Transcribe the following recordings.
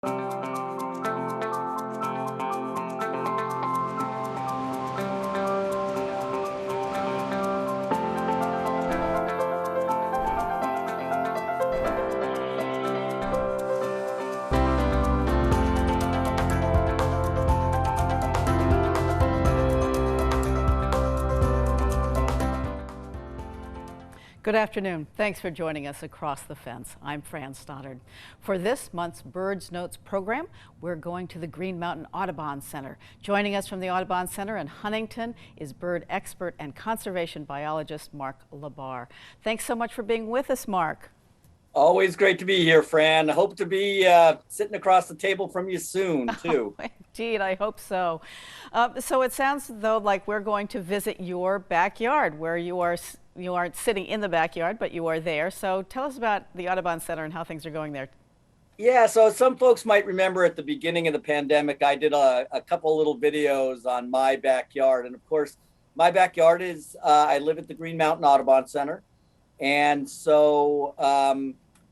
Good afternoon. Thanks for joining us across the fence. I'm Fran Stoddard. For this month's Birds Notes program, we're going to the Green Mountain Audubon Center. Joining us from the Audubon Center in Huntington is bird expert and conservation biologist Mark LaBarr. Thanks so much for being with us, Mark. Always great to be here, Fran. Hope to be sitting across the table from you soon, too. Oh, indeed, I hope so. So it sounds, though, like we're going to visit your backyard, where you aren't sitting in the backyard, but you are there. So tell us about the Audubon Center and how things are going there. Yeah, so some folks might remember at the beginning of the pandemic, I did a couple little videos on my backyard. And of course, my backyard is, I live at the Green Mountain Audubon Center. And so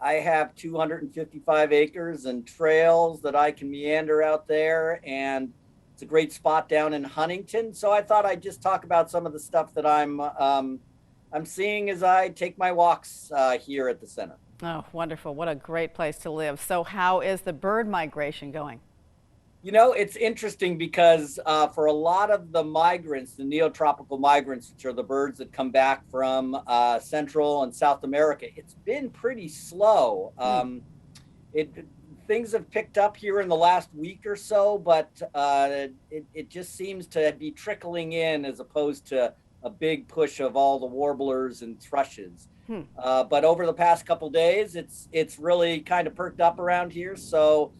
I have 255 acres and trails that I can meander out there. And it's a great spot down in Huntington. So I thought I'd just talk about some of the stuff that I'm seeing as I take my walks here at the center. Oh, wonderful. What a great place to live. So how is the bird migration going? You know, it's interesting because for a lot of the migrants, the neotropical migrants, which are the birds that come back from Central and South America, it's been pretty slow. Things have picked up here in the last week or so, but it just seems to be trickling in as opposed to a big push of all the warblers and thrushes. But over the past couple days, it's really kind of perked up around here. So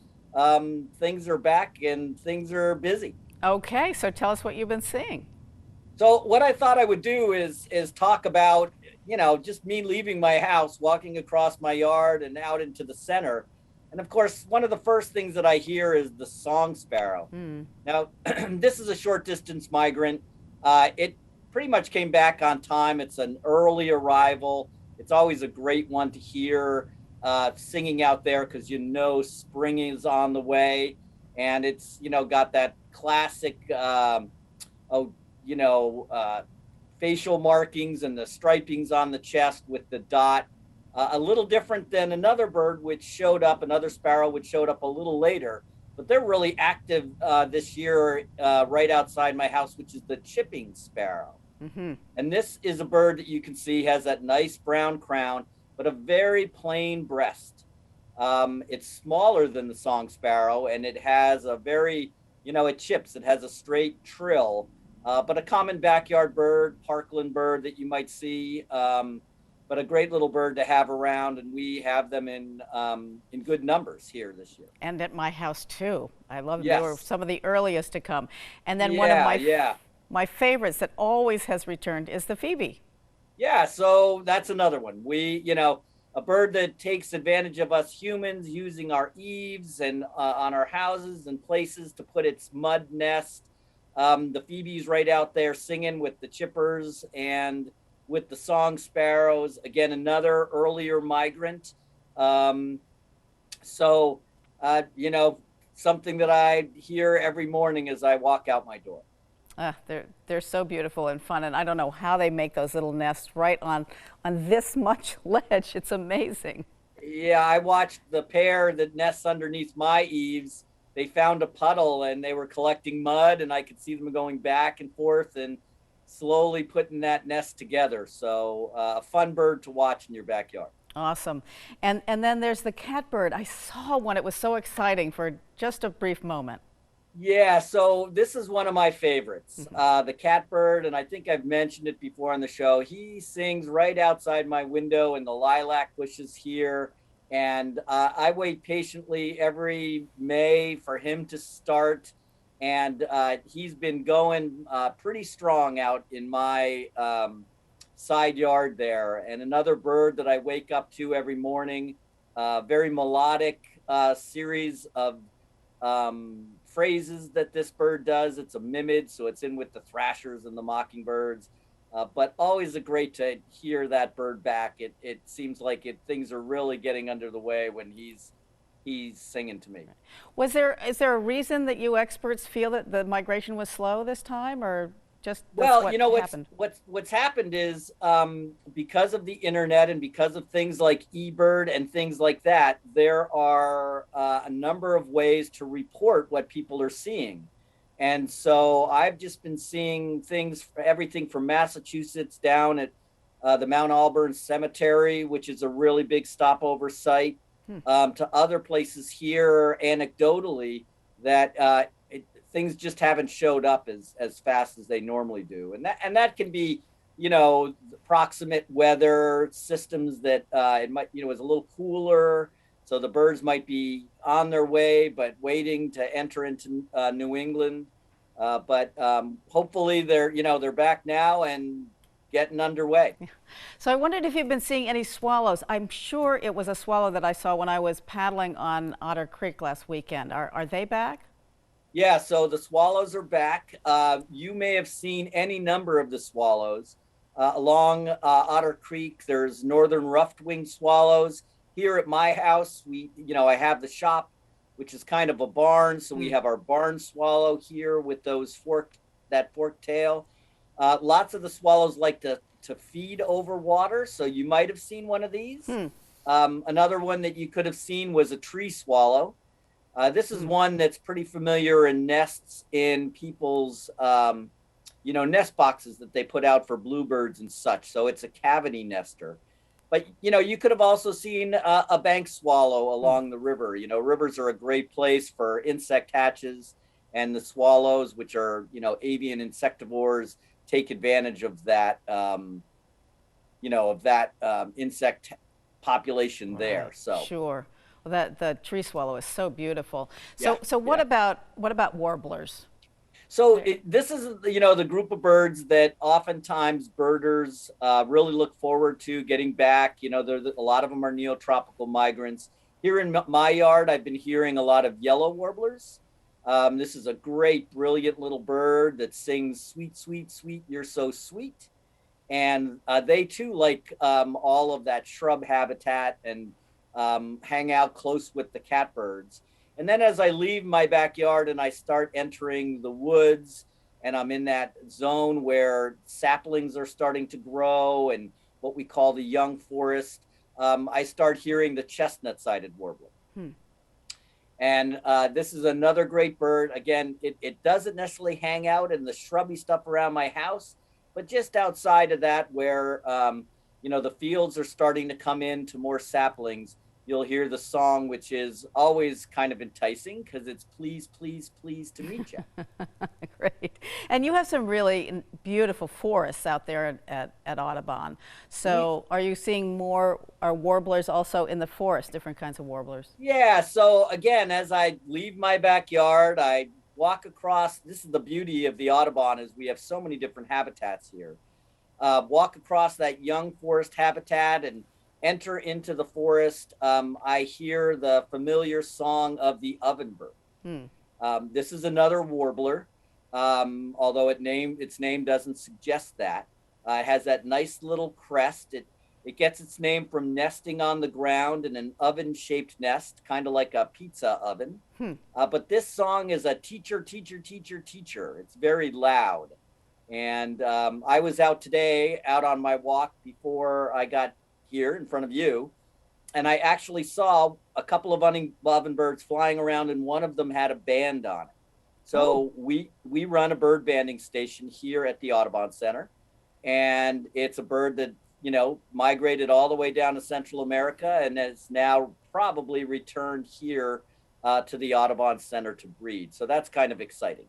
things are back and things are busy. Okay, so tell us what you've been seeing. So what I thought I would do is talk about, just me leaving my house, walking across my yard and out into the center. And of course, one of the first things that I hear is the song sparrow. Now, this is a short distance migrant. It pretty much came back on time. It's an early arrival. It's always a great one to hear singing out there because spring is on the way, and it's got that classic facial markings and the stripings on the chest with the dot. A little different than another bird another sparrow which showed up a little later, but they're really active this year right outside my house, which is the chipping sparrow. And this is a bird that you can see has that nice brown crown, but a very plain breast. It's smaller than the song sparrow, and it has a very, it chips. It has a straight trill, but a common backyard bird, parkland bird that you might see, but a great little bird to have around, and we have them in good numbers here this year. And at my house too. I love them. Yes. They were some of the earliest to come. And then one of my favorites that always has returned is the phoebe. Yeah, so that's another one. A bird that takes advantage of us humans using our eaves and on our houses and places to put its mud nest. The phoebe's right out there singing with the chippers and with the song sparrows. Again, another earlier migrant. Something that I hear every morning as I walk out my door. They're so beautiful and fun, and I don't know how they make those little nests right on this much ledge. It's amazing. Yeah, I watched the pair that nests underneath my eaves. They found a puddle and they were collecting mud, and I could see them going back and forth and slowly putting that nest together. So a fun bird to watch in your backyard. Awesome. And then there's the catbird. I saw one. It was so exciting for just a brief moment. Yeah, so this is one of my favorites, the catbird, and I think I've mentioned it before on the show. He sings right outside my window in the lilac bushes here, and I wait patiently every May for him to start, and he's been going pretty strong out in my side yard there. And another bird that I wake up to every morning, very melodic series of phrases that this bird does. It's a mimid, so it's in with the thrashers and the mockingbirds, but always great to hear that bird back. It seems like things are really getting under the way when he's he's singing to me. Is there a reason that you experts feel that the migration was slow this time, or just that's Well, what you know, happened? what's happened is because of the internet and because of things like eBird and things like that, there are a number of ways to report what people are seeing. And so I've just been seeing things, everything from Massachusetts down at the Mount Auburn Cemetery, which is a really big stopover site, Hmm. to other places here anecdotally that things just haven't showed up as fast as they normally do, and that can be, you know, proximate weather systems that it might, you know, is a little cooler, so the birds might be on their way but waiting to enter into New England. But hopefully they're, you know, they're back now and getting underway. So I wondered if you've been seeing any swallows. I'm sure it was a swallow that I saw when I was paddling on Otter Creek last weekend. Are they back? Yeah, so the swallows are back. You may have seen any number of the swallows along Otter Creek. There's northern ruffed-winged swallows. Here at my house, you know, I have the shop, which is kind of a barn. So we have our barn swallow here with that forked tail. Lots of the swallows like to feed over water. So you might have seen one of these. Another one that you could have seen was a tree swallow. This is one that's pretty familiar and nests in people's, you know, nest boxes that they put out for bluebirds and such. So it's a cavity nester. But, you know, you could have also seen a bank swallow along the river. You know, rivers are a great place for insect hatches, and the swallows, which are, you know, avian insectivores, take advantage of that, you know, of that insect population there. So Sure. Well, the tree swallow is so beautiful. yeah, So what yeah. about warblers? So this is, you know, the group of birds that oftentimes birders really look forward to getting back. You know, a lot of them are neotropical migrants. Here in my yard, I've been hearing a lot of yellow warblers. This is a great, brilliant little bird that sings "Sweet, sweet, sweet, you're so sweet," and they too like all of that shrub habitat and hang out close with the catbirds. And then as I leave my backyard and I start entering the woods, and I'm in that zone where saplings are starting to grow and what we call the young forest, I start hearing the chestnut-sided warbler. And this is another great bird. Again, it doesn't necessarily hang out in the shrubby stuff around my house, but just outside of that where, you know, the fields are starting to come into more saplings, you'll hear the song, which is always kind of enticing because it's please, please, please to meet you. Great. And you have some really beautiful forests out there at Audubon. So are you seeing more warblers also in the forest, different kinds of warblers? Yeah. So again, as I leave my backyard, I walk across. This is the beauty of the Audubon, is we have so many different habitats here. Walk across that young forest habitat and enter into the forest. I hear the familiar song of the ovenbird. This is another warbler, although its name doesn't suggest that. It has that nice little crest. It gets its name from nesting on the ground in an oven-shaped nest, kind of like a pizza oven. But this song is a teacher, teacher, teacher, teacher. It's very loud. And I was out today, out on my walk before I got here in front of you, and I actually saw a couple of ovenbirds flying around, and one of them had a band on it. So we run a bird banding station here at the Audubon Center, and it's a bird that, you know, migrated all the way down to Central America and has now probably returned here to the Audubon Center to breed. So that's kind of exciting.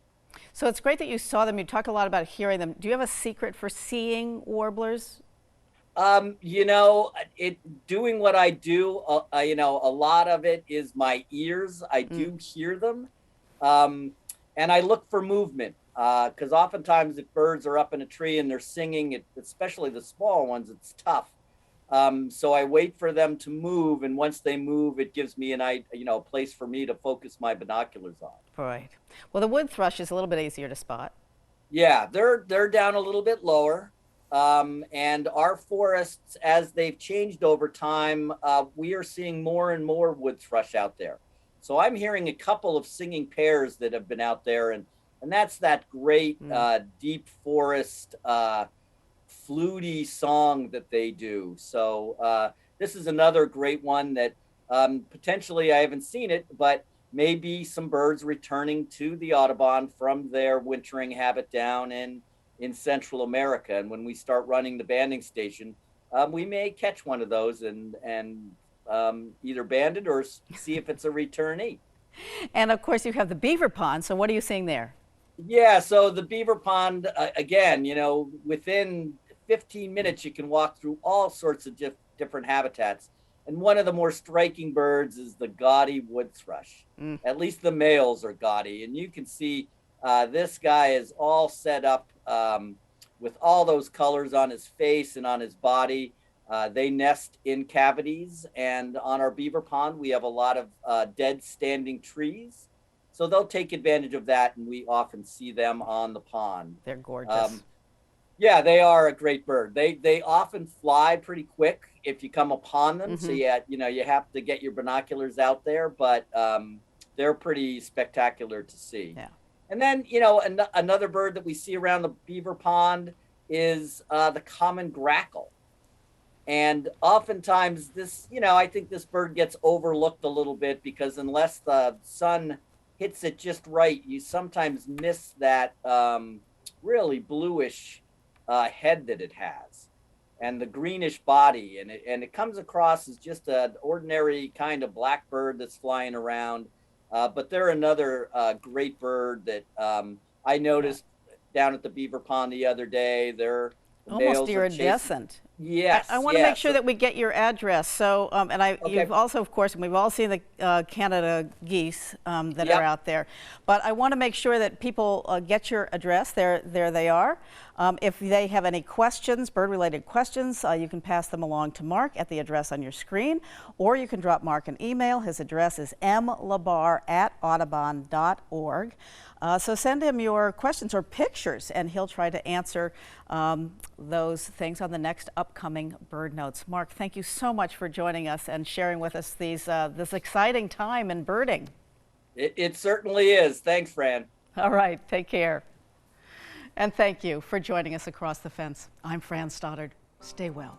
So it's great that you saw them. You talk a lot about hearing them. Do you have a secret for seeing warblers? You know, doing what I do, you know, a lot of it is my ears. I do hear them. And I look for movement, because oftentimes if birds are up in a tree and they're singing, especially the small ones, it's tough. So I wait for them to move, and once they move, it gives me a place for me to focus my binoculars on. Right. Well, the wood thrush is a little bit easier to spot. Yeah, they're down a little bit lower. And our forests, as they've changed over time, we are seeing more and more wood thrush out there. So I'm hearing a couple of singing pairs that have been out there, and that's that great deep forest fluty song that they do. So this is another great one that potentially, I haven't seen it, but maybe some birds returning to the Audubon from their wintering habit down in Central America. And when we start running the banding station, we may catch one of those and either band it or see if it's a returnee. And of course, you have the Beaver Pond. So what are you seeing there? Yeah, so the Beaver Pond, again, within 15 minutes, you can walk through all sorts of different habitats. And one of the more striking birds is the gaudy wood thrush. At least the males are gaudy. And you can see this guy is all set up with all those colors on his face and on his body. They nest in cavities. And on our Beaver Pond, we have a lot of dead standing trees. So they'll take advantage of that, and we often see them on the pond. They're gorgeous. Yeah, they are a great bird. They often fly pretty quick if you come upon them. So you have to get your binoculars out there, but they're pretty spectacular to see. Yeah. And then another bird that we see around the Beaver Pond is the common grackle. And oftentimes this, I think this bird gets overlooked a little bit because unless the sun hits it just right, you sometimes miss that really bluish head that it has and the greenish body, and it comes across as just an ordinary kind of blackbird that's flying around, but they're another great bird that I noticed down at the Beaver Pond the other day. They're almost iridescent. Yes. I want to make sure that we get your address. So, you've also, of course, we've all seen the Canada geese that are out there. But I want to make sure that people get your address. There they are. If they have any questions, bird-related questions, you can pass them along to Mark at the address on your screen, or you can drop Mark an email. His address is mlabarr@audubon.org. So send him your questions or pictures, and he'll try to answer those things on the next upcoming Bird Notes. Mark, thank you so much for joining us and sharing with us this exciting time in birding. It certainly is. Thanks, Fran. All right, take care. And thank you for joining us across the fence. I'm Fran Stoddard. Stay well.